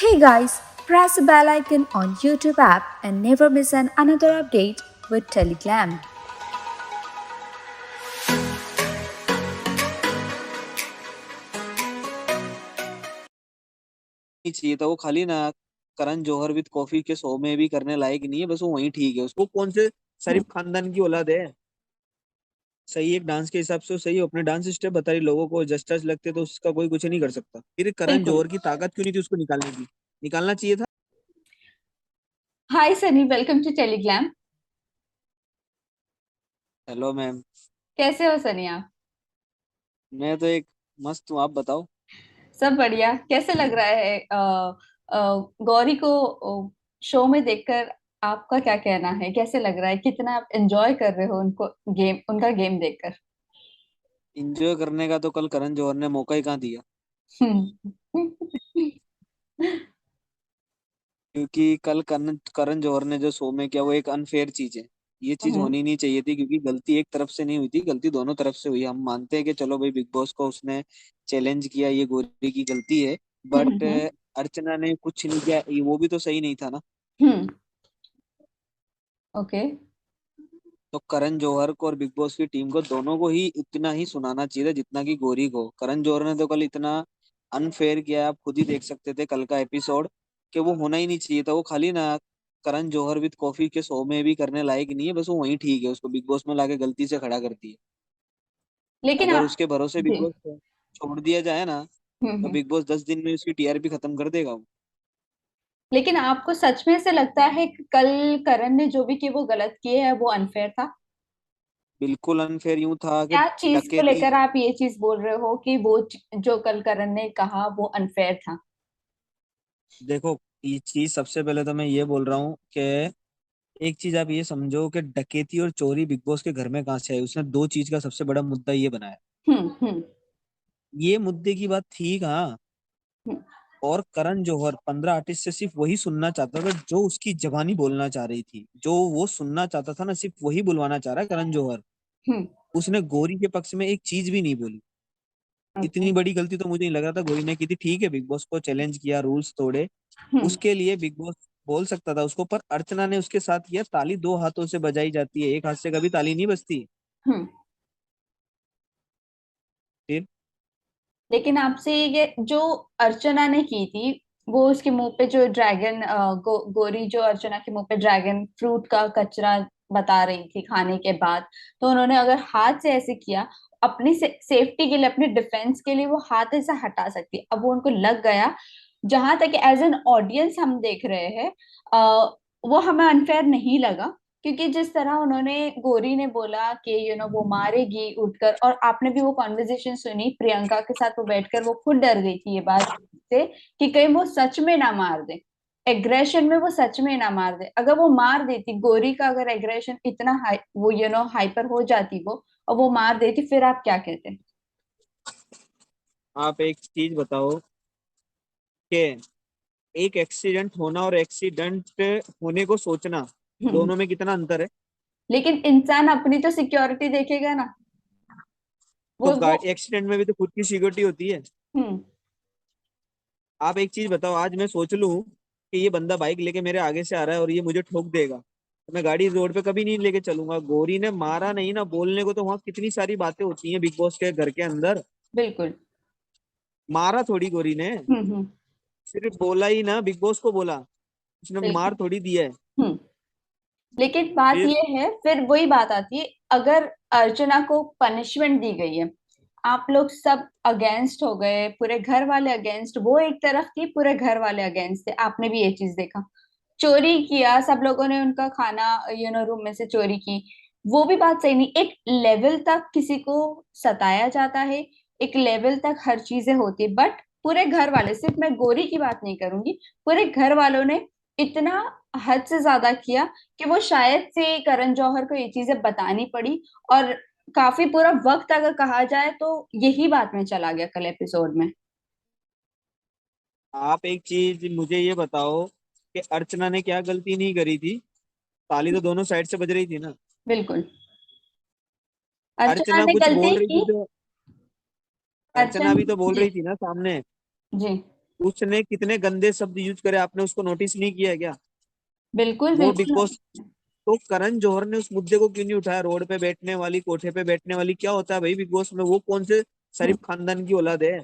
Hey guys, press the bell icon on YouTube app and never miss another update with Teleglam. नहीं चाहिए था वो खाली ना। करण जौहर विद कॉफी के शो में भी करने लायक नहीं है, बस वो वहीं ठीक है। उसको कौन से शरीफ खानदान की औलाद है? सही एक डांस के हिसाब से वो सही है, अपने डांस स्टेप बता रही लोगों को, जस्ट टच लगते तो उसका कोई कुछ नहीं कर सकता। फिर करण बिल्कुल। जौहर की ताकत क्यों नहीं थी उसको निकालने की? निकालना चाहिए था। Hi Sunny, welcome to Telegram. Hello ma'am. कैसे हो सनी आप? मैं तो एक मस्त हूँ, आप बताओ। सब बढ़िया। कैसे लग रहा है गौरी को शो में देखकर? आपका क्या कहना है? कैसे लग रहा है? कितना आप एंजॉय कर रहे हो उनको, गेम, उनका गेम देखकर? इंजॉय करने का तो कल करण जौहर ने मौका ही कहाँ दिया। हम्म। क्योंकि कल करण करण जौहर ने जो शो में किया वो एक अनफेयर चीज है। ये चीज हम्म। होनी नहीं चाहिए थी, क्योंकि गलती एक तरफ से नहीं हुई थी, गलती दोनों तरफ से हुई। हम मानते हैं कि चलो भाई बिग बॉस को उसने चैलेंज किया, ये गोरी की गलती है। बट हम्म। अर्चना ने कुछ नहीं किया, वो भी तो सही नहीं था ना। हम्म। ओके। तो करण जौहर को और बिग बॉस की टीम को दोनों को ही उतना ही सुनाना चाहिए था जितना कि गोरी को। करण जौहर ने तो कल इतना अनफेयर किया, आप खुद ही देख सकते थे कल का एपिसोड, कि वो होना ही नहीं चाहिए था। वो खाली ना करण जौहर विद कॉफी के शो में भी करने लायक नहीं है, बस वो वहीं ठीक है। उसको बिग बॉस में लाके गलती से खड़ा कर दिया। लेकिन अगर आप। उसके भरोसे बिग जी। बॉस को छोड़ दिया जाए ना, तो हम्म। बिग बॉस 10 दिन में उसकी टीआरपी खत्म कर देगा वो। लेकिन आपको सच में से लगता है कि कल करण ने जो भी किया वो गलत किए है, वो अनफेयर था? बिल्कुल अनफेयर यूं था कि क्या चीज को डकैती। लेकर आप ये चीज बोल रहे हो कि वो जो कल करण ने कहा वो अनफेयर था? देखो, ये चीज सबसे पहले तो मैं ये बोल रहा हूँ कि एक चीज आप ये समझो कि डकैती और चोरी बिग बॉस के घर में कहाँ से आई। उसने दो चीज का सबसे बड़ा मुद्दा ये बनाया। हम्म। ये मुद्दे की बात थी कहाँ। हम्म। और करण जौहर 15 आर्टिस्ट से सिर्फ वही सुनना चाहता था जो उसकी जबानी बोलना चाह रही थी, जो वो सुनना चाहता था ना, सिर्फ वही बुलवाना चाह रहा है करण जौहर। हम्म। उसने गोरी के पक्ष में एक चीज भी नहीं बोली। ओके। इतनी बड़ी गलती तो मुझे नहीं लग रहा था गोरी ने की थी। ठीक है, बिग बॉस को चैलेंज किया, रूल्स तोड़े, हम्म। उसके लिए बिग बॉस बोल सकता था उसको। पर अर्चना ने उसके साथ किया। ताली दो हाथों से बजाई जाती है, एक हाथ से कभी ताली नहीं बजती। हम्म। फिर लेकिन आपसे ये जो अर्चना ने की थी, वो उसके मुंह पे जो ड्रैगन गोरी जो अर्चना के मुंह पे ड्रैगन फ्रूट का कचरा बता रही थी खाने के बाद, तो उन्होंने अगर हाथ से ऐसे किया, अपनी सेफ्टी के लिए, अपने डिफेंस के लिए वो हाथ ऐसे हटा सकती। अब वो उनको लग गया। जहां तक एज एन ऑडियंस हम देख रहे हैं, वो हमें अनफेयर नहीं लगा, क्योंकि जिस तरह उन्होंने, गोरी ने बोला कि वो मारेगी उठकर, और आपने भी वो कॉन्वर्जेशन सुनी प्रियंका के साथ, वो बैठकर वो खुद डर गई थी ये बात से कि कहीं वो सच में ना मार दे। एग्रेशन में वो सच में ना मार दे। अगर वो मार देती, गोरी का अगर एग्रेशन इतना हाई, वो हाइपर हो जाती वो, और वो मार देती, फिर आप क्या कहते? आप एक चीज बताओ कि एक एक्सीडेंट होना और एक्सीडेंट होने को सोचना, हम्म। दोनों में कितना अंतर है। लेकिन इंसान अपनी तो सिक्योरिटी देखेगा ना। तो वो। गाड़ी एक्सीडेंट में भी तो खुद की सिक्योरिटी होती है। हम्म। आप एक चीज बताओ, आज मैं सोच लूं कि ये बंदा बाइक लेके मेरे आगे से आ रहा है और ये मुझे ठोक देगा, तो मैं गाड़ी रोड पे कभी नहीं लेके चलूंगा। गोरी ने मारा नहीं ना बोलने को, तो वहां कितनी सारी बातें होती हैं बिग बॉस के घर के अंदर। बिल्कुल। मारा थोड़ी गोरी ने, हम्म। सिर्फ बोला ही ना, बिग बॉस को बोला, उसने बिल्कुल। मार थोड़ी दिया है। हम्म। लेकिन बात फिर ये है, फिर वही बात आती है, अगर अर्चना को पनिशमेंट दी गई है, आप लोग सब अगेंस्ट हो गए, पूरे घर वाले अगेंस्ट, वो एक तरफ थी, पूरे घर वाले अगेंस्ट थे, आपने भी ये चीज देखा। चोरी किया सब लोगों ने, उनका खाना रूम में से चोरी की, वो भी बात सही नहीं। एक लेवल तक किसी को सताया जाता है, एक लेवल तक हर चीजें होती है, बट पूरे घर वाले, सिर्फ मैं गोरी की बात नहीं करूंगी, पूरे घर वालों ने इतना हद से ज्यादा किया कि वो शायद से करण जौहर को ये चीजें बतानी पड़ी। और काफी पूरा वक्त अगर कहा जाए तो यही बात में चला गया कल एपिसोड में। आप एक चीज मुझे ये बताओ कि अर्चना ने क्या गलती नहीं करी थी। ताली तो दोनों साइड से बज रही थी ना। बिल्कुल। अर्चना अर्चना ने कुछ गलती बोल रही की। थी तो, अर्चना। अर्चना भी तो बोल जी। रही थी ना सामने। जी। उसने कितने गंदे शब्द यूज करे, आपने उसको नोटिस नहीं किया है क्या? बिल्कुल वो बिग बिल्कुल। बॉस, तो करण जौहर ने उस मुद्दे को क्यों नहीं उठाया? रोड पे बैठने वाली, कोठे पे बैठने वाली क्या होता है भाई बिग बॉस में? वो कौन से हम्म शरीफ खानदान की औलाद है?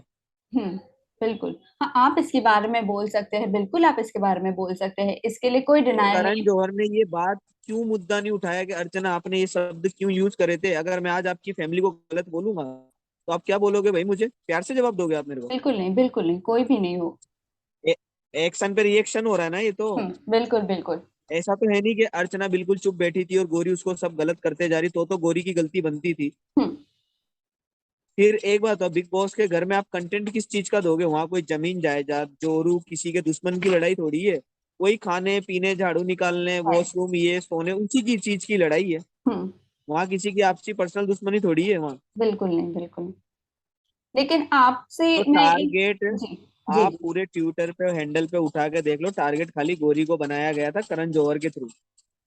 हम्म। बिल्कुल। हाँ, आप इसके बारे में बोल सकते हैं, बिल्कुल आप इसके बारे में बोल सकते हैं, इसके लिए कोई डिनायल नहीं करण है। जौहर ने ये बात क्यों मुद्दा नहीं उठाया कि अर्चना आपने ये शब्द क्यों यूज करे थे? अगर मैं आज आपकी फैमिली को गलत बोलूंगा तो आप क्या बोलोगे भाई? मुझे प्यार से जवाब दोगे आप मेरे को? बिल्कुल नहीं, बिल्कुल नहीं, कोई भी नहीं हो। ए, एक्शन पे रिएक्शन हो रहा है ना ये तो। बिल्कुल बिल्कुल। ऐसा तो है नहीं कि अर्चना बिल्कुल चुप बैठी थी और गोरी उसको सब गलत करते जा रही, तो गोरी की गलती बनती थी। हम्म फिर एक बात, बिग बॉस के घर में आप कंटेंट किस चीज का दोगे? वहां कोई जमीन जायदाद जोरू किसी के दुश्मन की लड़ाई थोड़ी है। वही खाने पीने, झाड़ू निकालने, right, वॉशरूम, ये सोने, उसी की चीज की लड़ाई है। हम्म। वहां किसी की आपसी पर्सनल दुश्मनी थोड़ी है वहां। बिल्कुल नहीं, बिल्कुल नहीं। लेकिन आपसे तो मैं एक। टारगेट जी जी आप जी। पूरे ट्विटर पे हैंडल पे उठा के देख लो, टारगेट खाली गोरी को बनाया गया था करण जौहर के थ्रू।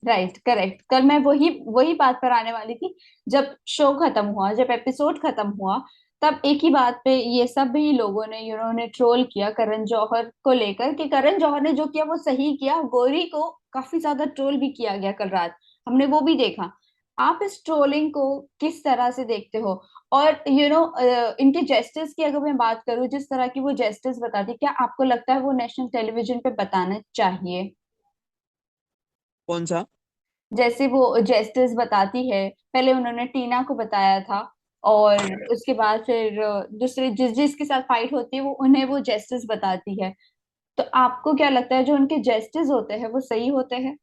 Right, correct. कल मैं वही वही बात पर आने वाली थी। जब शो खत्म हुआ, जब एपिसोड खत्म हुआ, तब एक ही बात पे ये सब ही लोगों ने ने ट्रोल किया करण जौहर को लेकर कि करण जौहर ने जो किया वो सही किया। गौरी को काफी ज्यादा ट्रोल भी किया गया कल रात, हमने वो भी देखा। आप इस ट्रोलिंग को किस तरह से देखते हो? और इनके जेस्टर्स की अगर मैं बात करूं, जिस तरह की वो जेस्टर्स बताती, क्या आपको लगता है वो नेशनल टेलीविजन पे बताना चाहिए? कौन सा? जैसे वो जेस्टर्स बताती है, पहले उन्होंने टीना को बताया था, और उसके बाद फिर दूसरे जिसके साथ फाइट होती है वो उन्हें वो जेस्टर्स बताती है। तो आपको क्या लगता है जो उनके जेस्टर्स होते हैं वो सही होते हैं?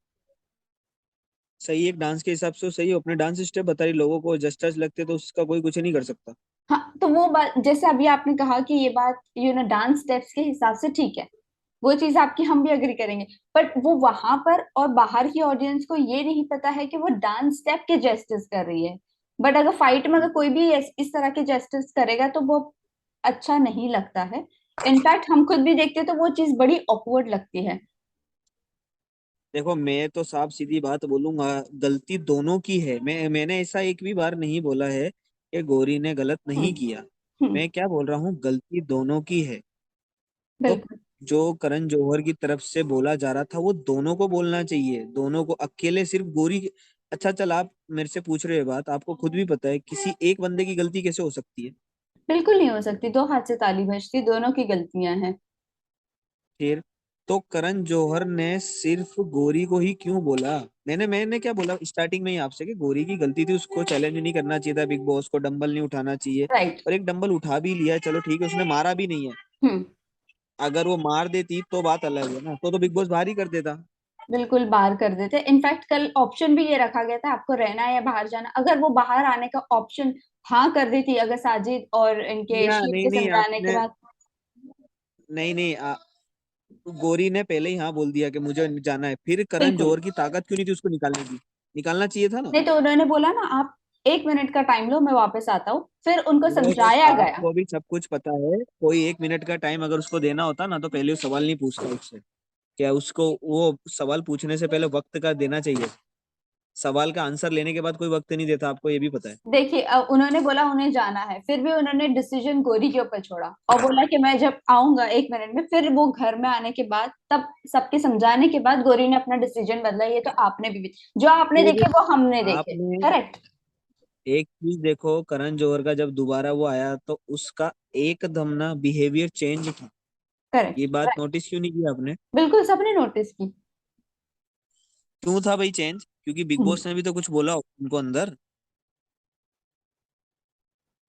सही, एक डांस के हिसाब से वो सही हो, अपने डांस स्टेप बता रही लोगों को, जस्टिस लगते तो उसका कोई कुछ नहीं कर सकता। हाँ, तो वो बात जैसे अभी आपने कहा कि ये बात डांस स्टेप्स के हिसाब से ठीक है, वो चीज आपकी हम भी अग्री करेंगे। बट वो वहां पर और बाहर की ऑडियंस को ये नहीं पता है कि वो डांस स्टेप के जेस्टर्स कर रही है। बट अगर फाइट में अगर कोई भी इस तरह के जेस्टर्स करेगा तो वो अच्छा नहीं लगता है। इनफैक्ट हम खुद भी देखते हैं तो वो चीज बड़ी ऑकवर्ड लगती है। देखो मैं तो साफ सीधी बात बोलूंगा, गलती दोनों की है। मैंने ऐसा एक भी बार नहीं बोला है कि गौरी ने गलत नहीं हम्म किया। हम्म। मैं क्या बोल रहा हूँ, गलती दोनों की है। तो बिल्कुल। जो करण जौहर की तरफ से बोला जा रहा था वो दोनों को बोलना चाहिए, दोनों को, अकेले सिर्फ गोरी अच्छा चल, आप मेरे से पूछ रहे हो बात, आपको खुद भी पता है किसी एक बंदे की गलती कैसे हो सकती है? बिल्कुल नहीं हो सकती, दो हाथ से ताली बजती, दोनों की गलतियां हैं। फिर तो करण जौहर ने सिर्फ गोरी को ही क्यों बोला? मैंने क्या बोला स्टार्टिंग में ही आपसे कि गोरी की गलती थी, उसको चैलेंज नहीं करना चाहिए था, बिग बॉस को डंबल नहीं उठाना चाहिए। राइट। और एक डंबल उठा भी लिया, चलो ठीक है, उसने मारा भी नहीं है। हम्म। अगर वो मार देती तो बात अलग है ना, तो बिग बॉस बाहर ही कर देता। बिल्कुल बाहर कर देते। इनफैक्ट कल ऑप्शन भी ये रखा गया था, आपको रहना है या बाहर जाना। अगर वो बाहर आने का ऑप्शन हाँ कर देती, अगर साजिद और इनके या शीफ नहीं के नहीं समझाने के आपने, बाद। नहीं नहीं गोरी ने पहले ही हाँ बोल दिया कि मुझे जाना है, फिर करण बिल्कुल। जौहर की ताकत क्यों नहीं थी उसको निकालने की? निकालना चाहिए था ना। नहीं तो उन्होंने बोला ना, आप 1 मिनट का टाइम लो, मैं वापस आता हूँ, फिर उनको वो समझाया गया। आपको भी सब कुछ पता है, कोई 1 मिनट का टाइम अगर उसको देना होता ना तो पहले वो सवाल नहीं पूछता उससे। क्या उसको वो सवाल पूछने से पहले वक्त का देना चाहिए? सवाल का आंसर लेने के बाद कोई वक्त नहीं देता, आपको ये भी पता है। देखिए, उन्होंने बोला उन्हें जाना है, फिर भी उन्होंने डिसीजन गोरी के ऊपर छोड़ा और बोला कि मैं जब आऊंगा 1 मिनट में। फिर वो घर में आने के बाद, तब सबके समझाने के बाद गोरी ने अपना डिसीजन बदला। ये तो आपने भी जो आपने फिर देखे वो हमने देखे। आपने करेक्ट। एक चीज देखो, करण जौहर का जब दोबारा वो आया तो उसका एकदम ना बिहेवियर चेंज था। करेक्ट। ये बात राइट। नोटिस क्यों नहीं की आपने? बिल्कुल सबने नोटिस की। क्यों था भाई चेंज? क्योंकि बिग हम्म। बॉस ने भी तो कुछ बोला होगा उनको अंदर।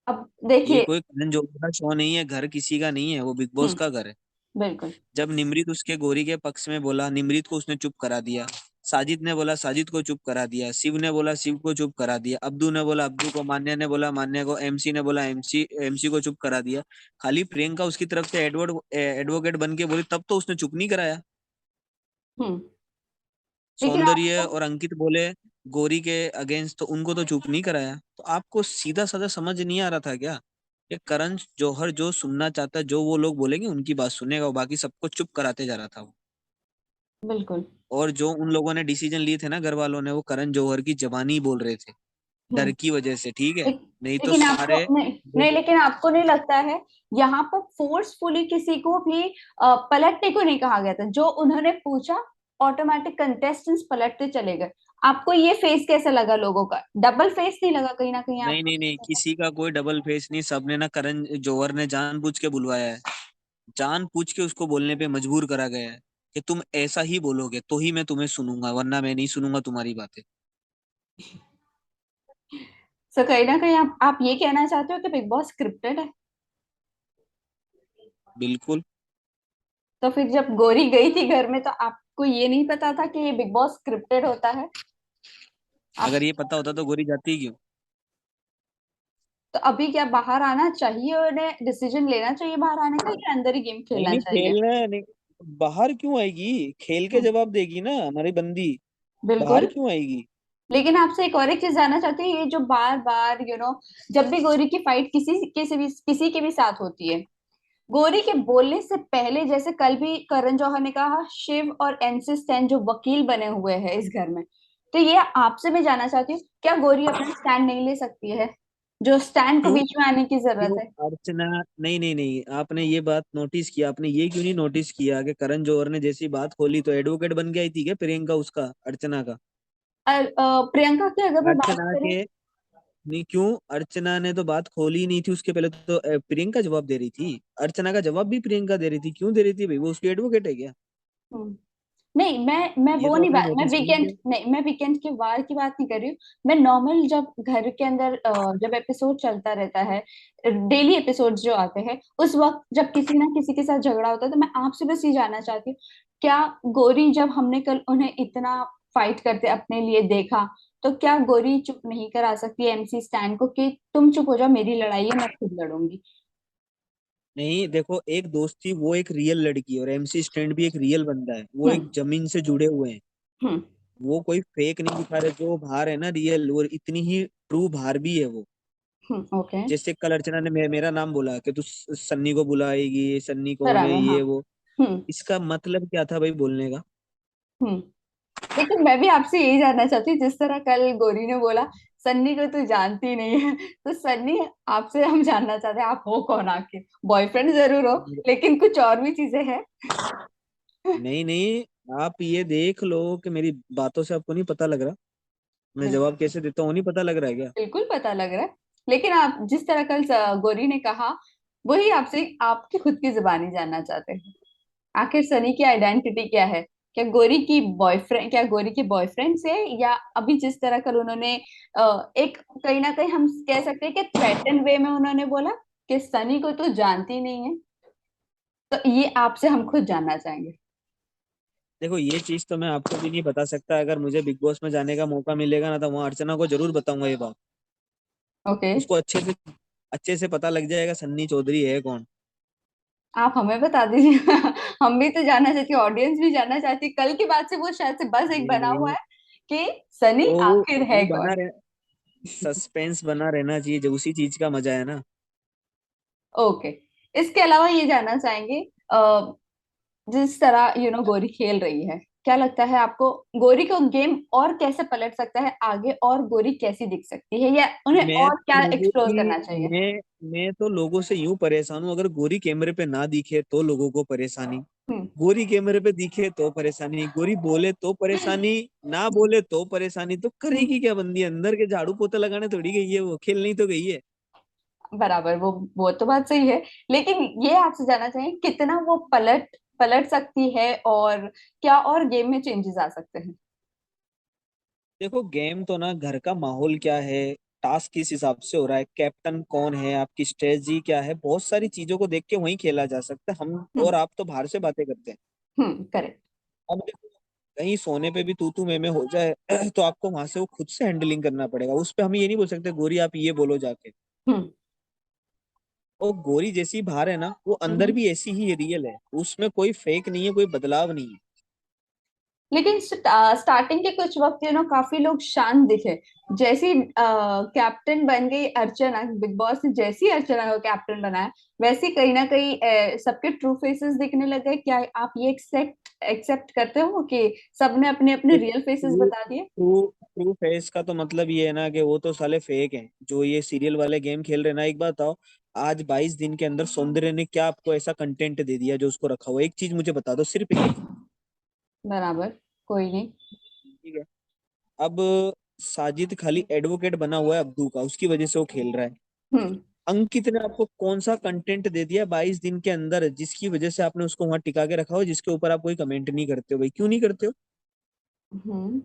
अब ये देखिए। कोई करण जौहर का शो नहीं है, घर किसी का नहीं है, वो बिग बॉस हम्म। का घर है। बिल्कुल। जब निमृत उसके गोरी के पक्ष में बोला, निमृत को उसने चुप करा दिया। साजिद ने बोला, साजिद को चुप करा दिया। शिव ने बोला, शिव को चुप करा दिया। अब्दू ने बोला, अब्दू को। मान्या ने बोला, मान्या को। एमसी ने बोला, एमसी एमसी को चुप करा दिया। खाली प्रियंका उसकी तरफ से एडवोकेट बन के बोली, तब तो उसने चुप नहीं कराया। हम्म। लेकिन सौंदर्य आपको। और अंकित बोले गोरी के अगेंस्ट, तो उनको तो चुप नहीं कराया। तो आपको सीधा साधा समझ नहीं आ रहा था क्या? ये करण जौहर जो सुनना चाहता है, जो वो लोग बोलेंगे उनकी बात सुनेगा, वो बाकी सबको चुप कराते जा रहा था वो। बिल्कुल। और जो उन लोगों ने डिसीजन लिए थे ना घर वालों ने, वो करण जौहर की जबानी ही बोल रहे थे। डर हम्म। की वजह से, ठीक है। लेक- नहीं तो लेकिन आपको सारे नहीं नहीं, लेकिन आपको नहीं लगता है यहाँ पर फोर्सफुली किसी को भी पलटने को नहीं कहा गया था? जो उन्होंने पूछा, ऑटोमेटिक कंटेस्टेंट्स पलटते चले गए। आपको ये फेस कैसा लगा? लोगों का डबल फेस नहीं लगा कहीं ना कहीं नहीं आपको? नहीं नहीं, किसी का कोई डबल फेस नहीं, सबने ना, करण जौहर ने जानबूझ के बुलवाया है, जानबूझ के उसको बोलने पे मजबूर करा गया है कि तुम ऐसा ही बोलोगे तो ही मैं तुम्हें सुनूंगा, वरना मैं नहीं सुनूंगा तुम्हारी बातें। सो कहीं ना कहीं आप ये कहना चाहते हो कि बिग बॉस स्क्रिप्टेड है? बिल्कुल। तो फिर जब गौरी गई थी घर में, तो आपको ये नहीं पता था कि ये बिग बॉस स्क्रिप्टेड होता है? आप अगर ये पता होता तो गोरी जाती क्यों? तो अभी क्या बाहर आना चाहिए, उन्हें डिसीजन लेना चाहिए बाहर आने का, या अंदर ही गेम नहीं खेलना नहीं, चाहिए? खेलना है, नहीं। बाहर क्यों आएगी? खेल के हम्म, जवाब देगी ना हमारी बंदी। बाहर बिल्कुल। क्यों आएगी? लेकिन आपसे एक और एक चीज जानना चाहती हूँ, ये जो बार बार जब भी गौरी की फाइट किसी के भी साथ होती है, गौरी के बोलने से पहले, जैसे कल भी करण जौहर ने कहा, शिव और एनसी स्टैन जो वकील बने हुए हैं इस घर में, तो ये आपसे मैं जानना चाहती हूँ, क्या गौरी अपना स्टैंड नहीं ले सकती है? जो स्टैंड को क्यों? बीच में आने की जरूरत क्यों है? अर्चना? नहीं नहीं नहीं, आपने ये बात नोटिस किया? आपने ये क्यों नहीं नोटिस किया कि करण जौहर ने जैसी बात खोली तो एडवोकेट बन गई थी क्या प्रियंका, उसका, अर्चना का? प्रियंका की अगर मैं बात अर्चना करूँ, के, नहीं क्यों? अर्चना ने तो बात खोली नहीं थी उसके पहले तो प्रियंका जवाब दे रही थी। अर्चना का जवाब भी प्रियंका दे रही थी, क्यों दे रही थी भाई? वो उसकी एडवोकेट है क्या? नहीं, मैं ये वो तो नहीं आपने बात, मैं नोटिस नहीं वीकेंड किया। नहीं, मैं वीकेंड के वार की बात नहीं कर रही हूँ। मैं नॉर्मल जब घर के अंदर जब एपिसोड चलता रहता है, डेली एपिसोड जो आते हैं, उस वक्त जब किसी ना किसी के साथ झगड़ा होता है, तो मैं आपसे बस ये जानना चाहती हूँ, क्या गौरी, जब हमने कल उन्हें इतना फाइट करते अपने लिए देखा, तो क्या गौरी चुप नहीं करा सकती एमसी स्टैन को कि तुम चुप हो जाओ, मेरी लड़ाई है, मैं खुद लड़ूंगी? नहीं देखो, एक दोस्त थी, वो एक रियल लड़की है, और एमसी स्टैंड भी एक रियल बंदा है, वो हम्म। एक जमीन से जुड़े हुए हैं। हम्म। वो कोई फेक नहीं दिखा रहे, जो बाहर है ना रियल, और इतनी ही ट्रू बाहर भी है वो। ओके। जैसे कल अर्चना ने मेरा नाम बोला कि तू सन्नी को बुलाएगी, सन्नी कौन है बराबर, हाँ। ये वो। हम्म। इसका मतलब क्या था भाई बोलने का? हम्म। लेकिन मैं भी आपसे यही जानना चाहती हूँ, जिस तरह कल गौरी ने बोला सन्नी को तू जानती नहीं है, तो सन्नी, आपसे हम जानना चाहते हैं, आप हो कौन आखिर? बॉयफ्रेंड जरूर हो, लेकिन कुछ और भी चीजें हैं। नहीं नहीं, आप ये देख लो कि मेरी बातों से आपको नहीं पता लग रहा? मैं बिल्कुल। जवाब कैसे देता हूँ नहीं पता लग रहा है क्या? बिल्कुल पता लग रहा है। लेकिन आप जिस तरह कल गौरी ने कहा, वही आपसे आपकी खुद की जुबानी जानना चाहते हैं। आखिर सनी की आइडेंटिटी क्या है? क्या गौरी की बॉयफ्रेंड, क्या गौरी के बॉयफ्रेंड से, या अभी जिस तरह कल उन्होंने एक, कहीं ना कहीं हम कह सकते हैं कि थ्रेटन वे में उन्होंने बोला कि सनी को तू जानती नहीं है, तो ये आपसे हम खुद जानना चाहेंगे। देखो, ये चीज तो मैं आपको भी नहीं बता सकता। अगर मुझे बिग बॉस में जाने का मौका मिलेगा ना, तो वहाँ अर्चना को जरूर बताऊंगा ये बात। ओके। उसको अच्छे से पता लग जाएगा सन्नी चौधरी है कौन। आप हमें बता दीजिए। हम भी तो जानना चाहती, ऑडियंस भी जानना चाहती। कल की बात से वो शायद से बस एक नहीं बना हुआ नहीं, है कि सनी वो आखिर है वो कौन। बना रहे, सस्पेंस बना रहना चाहिए, जो उसी चीज का मजा है ना। ओके। इसके अलावा ये जानना चाहेंगे, जिस तरह गौरी खेल रही है, क्या लगता है आपको, गौरी को गेम और कैसे पलट सकता है आगे, और गौरी कैसी दिख सकती है, या उन्हें मैं और तो क्या लोगों एक्सप्लोर की करना चाहिए? मैं तो लोगों से यूं परेशान हूँ, अगर गोरी कैमरे पे ना दिखे तो लोगों को परेशानी, हम्म। गोरी कैमरे पे दिखे तो परेशानी, गोरी बोले तो परेशानी, ना बोले तो परेशानी। तो करेगी क्या बंदी? अंदर के झाड़ू पोता लगाने थोड़ी गई है, वो खेलने ही तो गई है। बराबर, वो तो बात सही है। लेकिन ये आपसे जानना चाहिए, कितना वो पलट पलट सकती है, और क्या और गेम में चेंजेस आ सकते हैं? देखो, गेम तो ना, घर का माहौल क्या है, टास्क किस हिसाब से हो रहा है, कैप्टन कौन है, आपकी स्ट्रेटजी क्या है, बहुत सारी चीजों को देख के वहीं खेला जा सकता है। हम हम्म। और आप तो बाहर से बातें करते हैं। करेक्ट। अब देखो, कहीं सोने पे भी तू मैं हो जाए तो आपको वहां से वो खुद से हैंडलिंग करना पड़ेगा। उस पे हम ये नहीं बोल सकते गोरी आप ये बोलो जाके। हम्म। और गोरी जैसी बाहर है ना, वो अंदर हम्म। भी ऐसी ही रियल है, उसमें कोई फेक नहीं है, कोई बदलाव नहीं है। लेकिन स्टार्टिंग के कुछ वक्त काफी लोग शांत दिखे। जैसी कैप्टन बन गई अर्चना, बिग बॉस ने जैसी अर्चना को कैप्टन बनाया, वैसे कहीं ना कहीं सबके ट्रू फेसेस दिखने लगे। क्या आप ये एक्सेप्ट एक्सेप्ट करते हो कि सबने अपने अपने एक रियल फेसेस ट्रू बता दिए? ट्रू प्रूफ है इसका तो मतलब ये है ना कि वो तो साले फेक हैं जो ये सीरियल वाले गेम खेल रहे हैं ना। एक बात बताओ, आज 22 दिन के अंदर सौंदर्य ने क्या आपको ऐसा कंटेंट दे दिया जो उसको रखा हुआ है? एक चीज मुझे बता दो, सिर्फ एक। बराबर। कोई नहीं। ठीक है। अब साजिद खाली एडवोकेट बना हुआ है अब्दू का, उसकी वजह से वो खेल रहा है। हम्म। अंकित ने आपको कौन सा कंटेंट दे दिया 22 दिन के अंदर जिसकी वजह से आपने उसको वहां टिका के रखा हो, जिसके ऊपर आप कोई कमेंट नहीं करते हो? भाई क्यों नहीं करते हो? हम्म।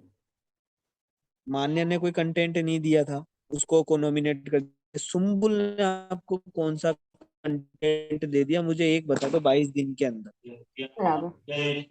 मान्या ने कोई कंटेंट नहीं दिया था, उसको को नॉमिनेट कर। सुम्बुल ने आपको कौन सा कंटेंट दे दिया? मुझे एक बता दो 22 दिन के अंदर। बराबर।